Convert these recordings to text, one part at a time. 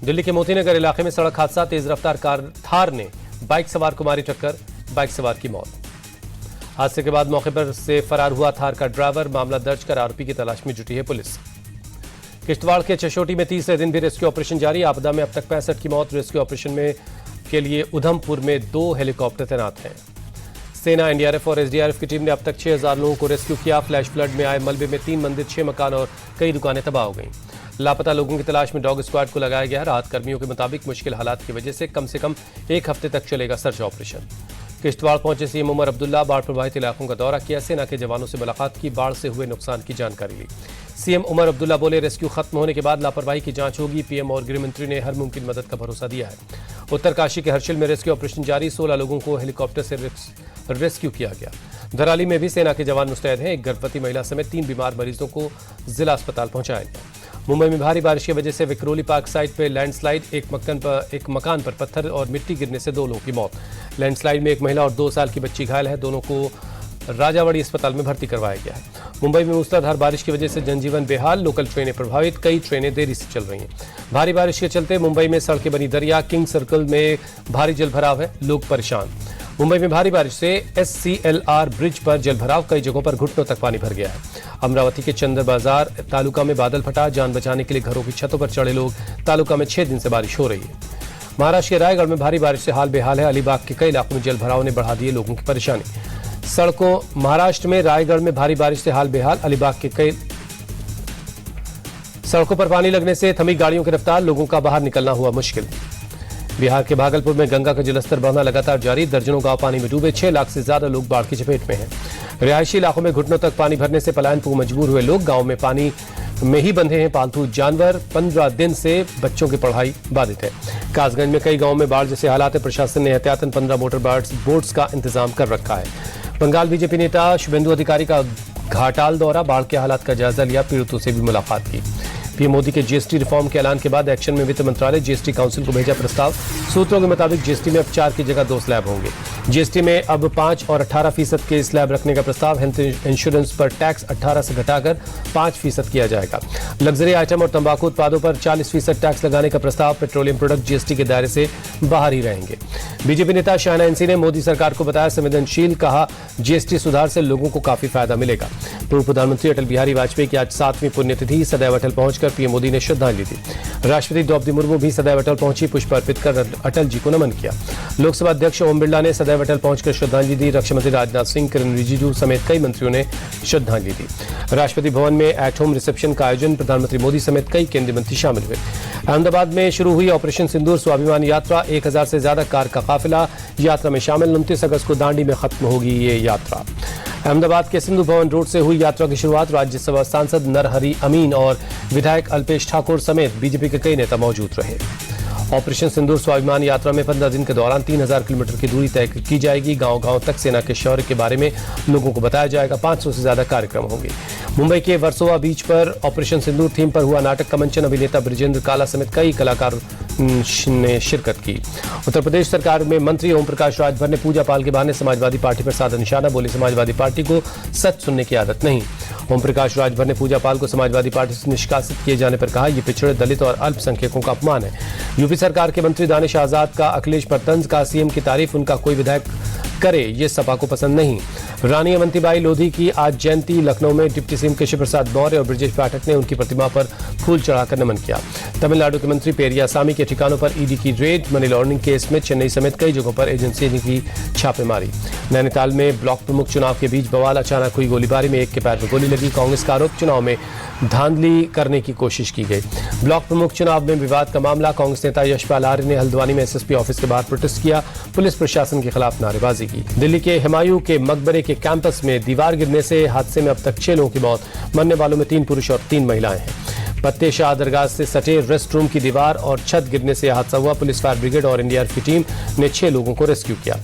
दिल्ली के मोतीनगर इलाके में सड़क हादसा, तेज रफ्तार कार थार ने बाइक सवार को मारी टक्कर, बाइक सवार की मौत। हादसे के बाद मौके पर से फरार हुआ थार का ड्राइवर, मामला दर्ज कर आरोपी की तलाश में जुटी है पुलिस। किश्तवाड़ के चशोटी में तीसरे दिन भी रेस्क्यू ऑपरेशन जारी, आपदा में अब तक 65 की मौत। रेस्क्यू ऑपरेशन में के लिए उधमपुर में 2 हेलीकॉप्टर तैनात हैं। सेना, एनडीआरएफ और एसडीआरएफ की टीम ने अब तक 6000 लोगों को रेस्क्यू किया। फ्लैश फ्लड में आए मलबे में 3 मंदिर, 6 मकान और कई दुकानें तबाह हो गईं। लापता लोगों की तलाश में डॉग स्क्वाड को लगाया गया। राहत कर्मियों के मुताबिक मुश्किल हालात की वजह से कम 1 हफ्ते तक चलेगा सर्च ऑपरेशन। किश्तवाड़ पहुंचे सीएम उमर अब्दुल्ला, बाढ़ प्रभावित इलाकों का दौरा किया, सेना के जवानों से मुलाकात की, बाढ़ से हुए नुकसान की जानकारी ली। सीएम उमर अब्दुल्ला बोले, रेस्क्यू खत्म होने के बाद लापरवाही की जांच होगी। पीएम और गृह मंत्री ने हर मुमकिन मदद का भरोसा दिया है। उत्तरकाशी के हर्षिल में रेस्क्यू ऑपरेशन जारी, 16 लोगों को हेलीकॉप्टर से रेस्क्यू किया गया। धराली में भी सेना के जवान मुस्तैद हैं। एक गर्भवती महिला समेत 3 बीमार मरीजों को जिला अस्पताल पहुंचाया गया। मुंबई में भारी बारिश की वजह से विक्रोली पार्क साइट पर लैंडस्लाइड, एक मकान पर पत्थर और मिट्टी गिरने से 2 लोगों की मौत। लैंडस्लाइड में एक महिला और 2 साल की बच्ची घायल है, दोनों को राजावाड़ी अस्पताल में भर्ती करवाया गया है। मुंबई में मूसलाधार बारिश की वजह से जनजीवन बेहाल, लोकल ट्रेनें प्रभावित, कई ट्रेनें देरी से चल रही हैं। भारी बारिश के चलते मुंबई में सड़कें बनी दरिया, किंग सर्कल में भारी जलभराव है, लोग परेशान। मुंबई में भारी बारिश से SCLR ब्रिज पर जलभराव, कई जगहों पर घुटनों तक पानी भर गया है। अमरावती के चंद्र बाजार तालुका में बादल फटा, जान बचाने के लिए घरों की छतों पर चढ़े लोग। तालुका में 6 दिन से बारिश हो रही है। महाराष्ट्र के रायगढ़ में भारी बारिश से हाल बेहाल है। अलीबाग के कई इलाकों में जलभराव ने बढ़ा दिए लोगों की परेशानी। सड़कों महाराष्ट्र में रायगढ़ में भारी बारिश से हाल बेहाल, अलीबाग के कई सड़कों पर पानी लगने से थमी गाड़ियों की रफ्तार, लोगों का बाहर निकलना हुआ मुश्किल। बिहार के भागलपुर में गंगा का जलस्तर बढ़ना लगातार जारी, दर्जनों गांव पानी में डूबे, 6 लाख से ज्यादा लोग बाढ़ की चपेट में हैं। रिहायशी इलाकों में घुटनों तक पानी भरने से पलायन को मजबूर हुए लोग, गांव में पानी में ही बंधे हैं पालतू जानवर। 15 दिन से बच्चों की पढ़ाई बाधित है। कासगंज में कई गांवों में बाढ़ जैसे हालात है, प्रशासन ने एहतियातन 15 मोटर बोट्स का इंतजाम कर रखा है। बंगाल बीजेपी नेता शुभेंदु अधिकारी का घाटाल दौरा, बाढ़ के हालात का जायजा लिया, पीड़ितों से भी मुलाकात की। पीएम मोदी के जीएसटी रिफॉर्म के ऐलान के बाद एक्शन में वित्त मंत्रालय जीएसटी काउंसिल को भेजा प्रस्ताव। सूत्रों के मुताबिक जीएसटी में अब 4 की जगह 2 स्लैब होंगे। जीएसटी में अब 5 और 18% के स्लैब रखने का प्रस्ताव। हेल्थ इंश्योरेंस पर टैक्स 18 से घटाकर 5% किया जाएगा। लग्जरी आइटम और तंबाकू उत्पादों पर 40% टैक्स लगाने का प्रस्ताव। पेट्रोलियम प्रोडक्ट जीएसटी के दायरे से बाहर ही रहेंगे। बीजेपी नेता शाहना एनसी ने मोदी सरकार को बताया संवेदनशील, कहा जीएसटी सुधार से लोगों को काफी फायदा मिलेगा। पूर्व प्रधानमंत्री अटल बिहारी वाजपेयी की आज 7वीं पुण्यतिथि, सदैव अटल पहुंचकर पीएम मोदी ने श्रद्धांजलि दी। राष्ट्रपति द्रौपदी मुर्मू भी सदैव अटल पहुंची, पुष्प अर्पित कर अटल जी को नमन किया। लोकसभा अध्यक्ष ओम बिरला ने सदैव अटल पहुंचकर श्रद्धांजलि दी। रक्षा मंत्री राजनाथ सिंह, किरण रिजिजू समेत कई मंत्रियों ने श्रद्धांजलि दी। राष्ट्रपति भवन में एट होम रिसेप्शन का आयोजन, प्रधानमंत्री मोदी समेत कई केंद्रीय मंत्री शामिल हुए। अहमदाबाद में शुरू हुई ऑपरेशन सिंदूर स्वाभिमान यात्रा, 1000 से ज्यादा कार का काफिला यात्रा में शामिल। 29 अगस्त को दांडी में खत्म होगी ये यात्रा। अहमदाबाद के सिंधु भवन रोड से हुई यात्रा की शुरुआत। राज्यसभा सांसद नरहरि अमीन और विधायक अल्पेश ठाकुर समेत बीजेपी के कई नेता मौजूद रहे। ऑपरेशन सिंदूर स्वाभिमान यात्रा में 15 दिन के दौरान 3000 किलोमीटर की दूरी तय की जाएगी। गांव-गांव तक सेना के शौर्य के बारे में लोगों को बताया जाएगा। 500 से ज्यादा कार्यक्रम होंगे। मुंबई के वर्सोवा बीच पर ऑपरेशन सिंदूर थीम पर हुआ नाटक का मंचन। अभिनेता ब्रिजेंद्र काला समेत कई कलाकार ने शिरकत की। उत्तर प्रदेश सरकार में मंत्री ओम प्रकाश राजभर ने पूजा पाल के बहाने समाजवादी पार्टी पर साधा निशाना, बोले समाजवादी पार्टी को सच सुनने की आदत नहीं। ओम प्रकाश राजभर ने पूजा पाल को समाजवादी पार्टी से निष्कासित किए जाने पर कहा, यह पिछड़े, दलित और अल्पसंख्यकों का अपमान है। यूपी सरकार के मंत्री दानिश आजाद का अखिलेश पर तंज, का सीएम की तारीफ उनका कोई विधायक करे ये सपा को पसंद नहीं। रानी अवंतीबाई लोधी की आज जयंती, लखनऊ में डिप्टी सीएम केशव प्रसाद मौर्य और ब्रजेश पाठक ने उनकी प्रतिमा पर फूल चढ़ाकर नमन किया। तमिलनाडु के मंत्री पेरियासामी के ठिकानों पर ईडी की रेड, मनी लॉन्ड्रिंग केस में चेन्नई समेत कई जगहों पर एजेंसी ने की छापेमारी। नैनीताल में ब्लॉक प्रमुख चुनाव के बीच बवाल, अचानक हुई गोलीबारी में एक के पैर में गोली लगी। कांग्रेस का आरोप, चुनाव में धांधली करने की कोशिश की गई। ब्लॉक प्रमुख चुनाव में विवाद का मामला, कांग्रेस नेता यशपाल आर्य ने हल्द्वानी में एसएसपी ऑफिस के बाहर प्रोटेस्ट किया, पुलिस प्रशासन के खिलाफ नारेबाजी की। दिल्ली के हुमायूं के मकबरे के कैंपस में दीवार गिरने से हादसे में अब तक 6 लोगों की मौत, मरने वालों में 3 पुरुष और 3 महिलाएं हैं। पत्ते शाह दरगाह से सटे रेस्ट रूम की दीवार और छत गिरने से हादसा हुआ। पुलिस, फायर ब्रिगेड और एनडीआरएफ की टीम ने 6 लोगों को रेस्क्यू किया।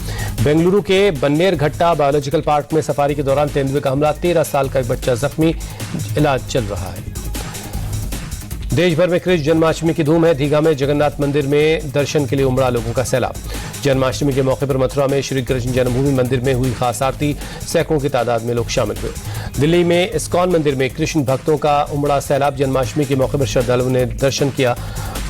बेंगलुरु के बन्नेरघट्टा बायोलॉजिकल पार्क में सफारी के दौरान तेंदुए का हमला, 13 साल का एक बच्चा जख्मी, इलाज चल रहा है। देश भर में कृष्ण जन्माष्टमी की धूम है। दीघा में जगन्नाथ मंदिर में दर्शन के लिए उमड़ा लोगों का सैलाब। जन्माष्टमी के मौके पर मथुरा में श्री कृष्ण जन्मभूमि मंदिर में हुई खास आरती। सैकड़ों की तादाद में लोग शामिल हुए। दिल्ली में इस्कॉन मंदिर में कृष्ण भक्तों का उमड़ा सैलाब। जन्माष्टमी के मौके पर श्रद्धालुओं ने दर्शन किया।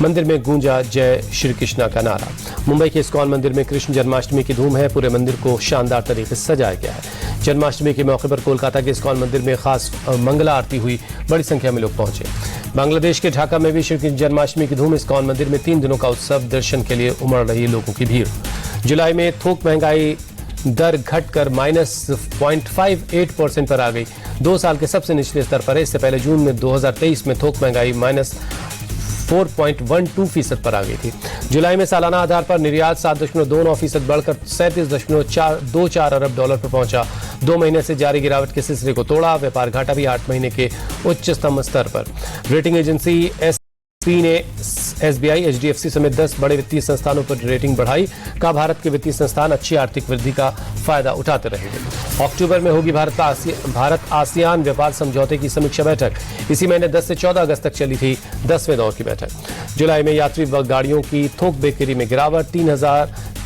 मंदिर में गूंजा जय श्री कृष्णा का नारा। मुंबई के इस्कॉन मंदिर में कृष्ण जन्माष्टमी की धूम है। पूरे मंदिर को शानदार तरीके से सजाया गया है। जन्माष्टमी के मौके पर कोलकाता के इस्कॉन मंदिर में खास मंगला आरती हुई। बड़ी संख्या में लोग पहुंचे। बांग्लादेश के ढाका में भी श्री कृष्ण जन्माष्टमी की धूम। इस्कॉन मंदिर में 3 दिनों का उत्सव। दर्शन के लिए उमड़ रही लोगों की भीड़। जुलाई में थोक महंगाई दर घटकर -0.58% पर आ गई। 2 साल के सबसे निचले स्तर पर है। इससे पहले जून में 2023 में थोक महंगाई -4.12% पर आ गई थी। जुलाई में सालाना आधार पर निर्यात 7.29% बढ़कर 37.24 अरब डॉलर पर पहुंचा। 2 महीने से जारी गिरावट के सिलसिले को तोड़ा। व्यापार घाटा भी 8 महीने के उच्चतम स्तर पर। रेटिंग एजेंसी एसपी ने एसबीआई, एचडीएफसी समेत 10 बड़े वित्तीय संस्थानों पर रेटिंग बढ़ाई। कहा भारत के वित्तीय संस्थान अच्छी आर्थिक वृद्धि का फायदा उठाते रहेंगे। अक्टूबर में होगी भारत आसियान व्यापार समझौते की समीक्षा बैठक। इसी महीने 10 से 14 अगस्त तक चली थी 10वें दौर की बैठक। जुलाई में यात्री गाड़ियों की थोक बिक्री में गिरावट।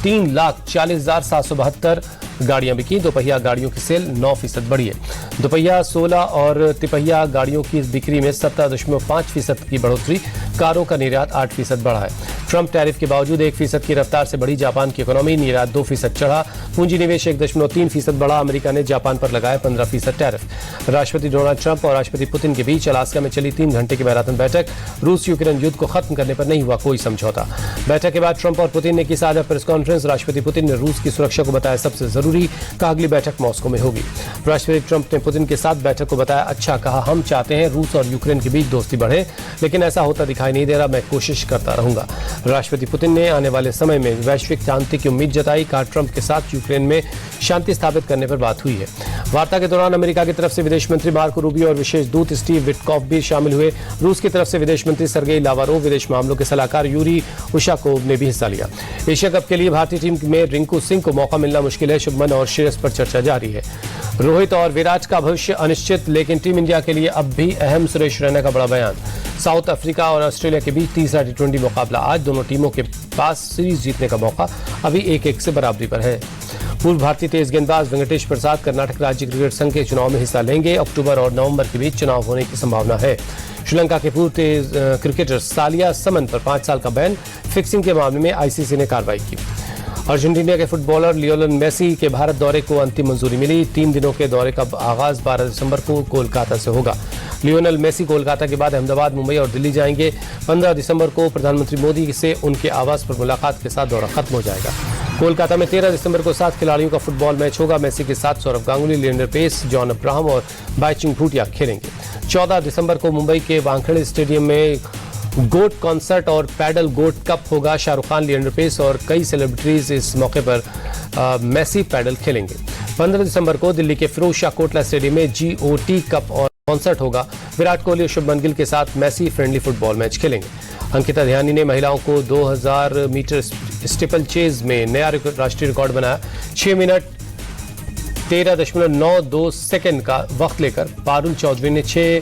3,40,772 गाड़ियां बिकी। दोपहिया गाड़ियों की सेल 9% बढ़ी है। दोपहिया 16 और तिपहिया गाड़ियों की बिक्री में 17.5% की बढ़ोतरी। कारों का निर्यात 8% बढ़ा है। ट्रंप टैरिफ के बावजूद 1% की रफ्तार से बढ़ी जापान की इकोनॉमी। निर्यात 2% चढ़ा। पूंजी निवेश 1.3% बढ़ा। अमेरिका ने जापान पर लगाया 15% टैरिफ। राष्ट्रपति डोनाल्ड ट्रंप और राष्ट्रपति पुतिन के बीच अलास्का में चली 3 घंटे की मैराथन बैठक। रूस यूक्रेन युद्ध को खत्म करने पर नहीं हुआ कोई समझौता। बैठक के बाद ट्रंप और पुतिन ने की साझा प्रेस कॉन्फ्रेंस। राष्ट्रपति पुतिन ने रूस की सुरक्षा को बताया सबसे जरूरी। कहा अगली बैठक मॉस्को में होगी। राष्ट्रपति ट्रंप ने पुतिन के साथ बैठक को बताया अच्छा। कहा हम चाहते हैं रूस और यूक्रेन के बीच दोस्ती बढ़े, लेकिन ऐसा होता दिखाई नहीं दे रहा। मैं कोशिश करता रहूंगा। राष्ट्रपति पुतिन ने आने वाले समय में वैश्विक शांति की उम्मीद जताई। कहा ट्रंप के साथ यूक्रेन में शांति स्थापित करने पर बात हुई है। वार्ता के दौरान अमेरिका की तरफ से विदेश मंत्री मार्को रूबियो और विशेष दूत स्टीव विटकॉफ भी शामिल हुए। रूस की तरफ से विदेश मंत्री सर्गेई लावारोव, विदेश मामलों के सलाहकार यूरी उशाकोव ने भी हिस्सा लिया। एशिया कप के लिए भारतीय टीम में रिंकू सिंह को मौका मिलना मुश्किल है। शुभमन और श्रेयस पर चर्चा जारी है। रोहित और विराट का भविष्य अनिश्चित, लेकिन टीम इंडिया के लिए अब भी अहम सुरेश रैना का बड़ा बयान। साउथ अफ्रीका और ऑस्ट्रेलिया के बीच तीसरा टी20 मुकाबला आज। दोनों टीमों के पास सीरीज जीतने का मौका अभी 1-1 से बराबरी पर है। पूर्व भारतीय तेज गेंदबाज वेंकटेश प्रसाद कर्नाटक राज्य क्रिकेट संघ के चुनाव में हिस्सा लेंगे। अक्टूबर और नवंबर के बीच चुनाव होने की संभावना है। श्रीलंका के पूर्व तेज क्रिकेटर सालिया समन पर 5 साल का बैन। फिक्सिंग के मामले में आईसीसी ने कार्रवाई की। अर्जेंटीना के फुटबॉलर लियोनेल मेसी के भारत दौरे को अंतिम मंजूरी मिली। 3 दिनों के दौरे का आगाज 12 दिसंबर को कोलकाता से होगा। लियोनेल मेसी कोलकाता के बाद अहमदाबाद, मुंबई और दिल्ली जाएंगे। 15 दिसंबर को प्रधानमंत्री मोदी से उनके आवास पर मुलाकात के साथ दौरा खत्म हो जाएगा। कोलकाता में 13 दिसंबर को 7 खिलाड़ियों का फुटबॉल मैच होगा। मेसी के साथ सौरव गांगुली, लिएंडर पेस, जॉन अब्राहम और बाईचुंग भूटिया खेलेंगे। 14 दिसंबर को मुंबई के वानखेड़े स्टेडियम में गोट कॉन्सर्ट और पैडल गोट कप होगा। शाहरुख खान, लिएंडर पेस और कई सेलिब्रिटीज इस मौके पर मेसी पैडल खेलेंगे। 15 दिसंबर को दिल्ली के फिरोज शाह कोटला स्टेडियम में जीओटी कप और कॉन्सर्ट होगा। विराट कोहली और शुभमन गिल के साथ मेसी फ्रेंडली फुटबॉल मैच खेलेंगे। अंकिता ध्यानी ने महिलाओं को 2000 मीटर स्टीपल चेज में नया राष्ट्रीय रिकॉर्ड बनाया। 6 मिनट 13.92 सेकंड का वक्त लेकर पारुल चौधरी ने 6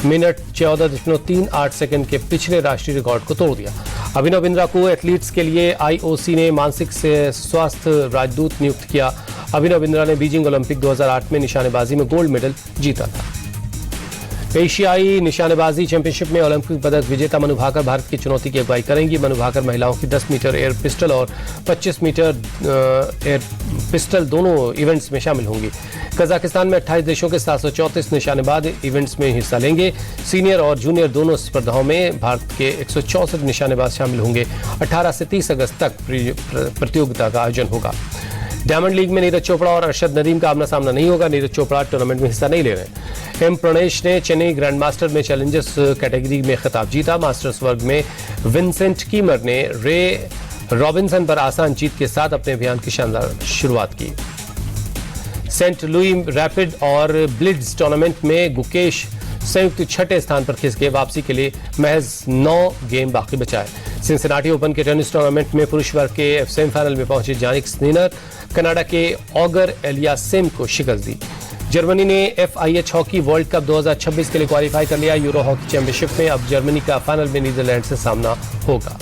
मिनट 14.38 सेकंड के पिछले राष्ट्रीय रिकॉर्ड को तोड़ दिया। अभिनव बिंद्रा को एथलीट्स के लिए आईओसी ने मानसिक स्वास्थ्य राजदूत नियुक्त किया। अभिनव बिंद्रा ने बीजिंग ओलंपिक 2008 में निशानेबाजी में गोल्ड मेडल जीता था। एशियाई निशानेबाजी चैंपियनशिप में ओलंपिक पदक विजेता मनु भाकर भारत की चुनौती की अगुवाई करेंगी। मनु भाकर महिलाओं की 10 मीटर एयर पिस्टल और 25 मीटर एयर पिस्टल दोनों इवेंट्स में शामिल होंगी। कजाकिस्तान में 28 देशों के 734 निशानेबाज इवेंट्स में हिस्सा लेंगे। सीनियर और जूनियर दोनों स्पर्धाओं में भारत के 164 निशानेबाज शामिल होंगे। 18 से 30 अगस्त तक प्रतियोगिता का आयोजन होगा। डायमंड लीग में नीरज चोपड़ा और अरशद नदीम का आमना सामना नहीं होगा। नीरज चोपड़ा टूर्नामेंट में हिस्सा नहीं ले रहे। एम प्रणेश ने चेन्नई ग्रैंड मास्टर में चैलेंजर्स कैटेगरी में खिताब जीता। मास्टर्स वर्ग में विंसेंट कीमर ने रे रॉबिन्सन पर आसान जीत के साथ अपने अभियान की शानदार शुरुआत की। सेंट लुई रैपिड और ब्लिट्ज टूर्नामेंट में गुकेश संयुक्त 6ठे स्थान पर खिसके। वापसी के लिए महज 9 गेम बाकी बचाए। सिंसिनाटी ओपन के टेनिस टूर्नामेंट में पुरुष वर्ग के सेमीफाइनल में पहुंचे जानिक सिनर कनाडा के ऑगर एलियासेम को शिकस्त दी। जर्मनी ने FIH हॉकी वर्ल्ड कप 2026 के लिए क्वालिफाई कर लिया। यूरो हॉकी चैंपियनशिप में अब जर्मनी का फाइनल में नीदरलैंड से सामना होगा।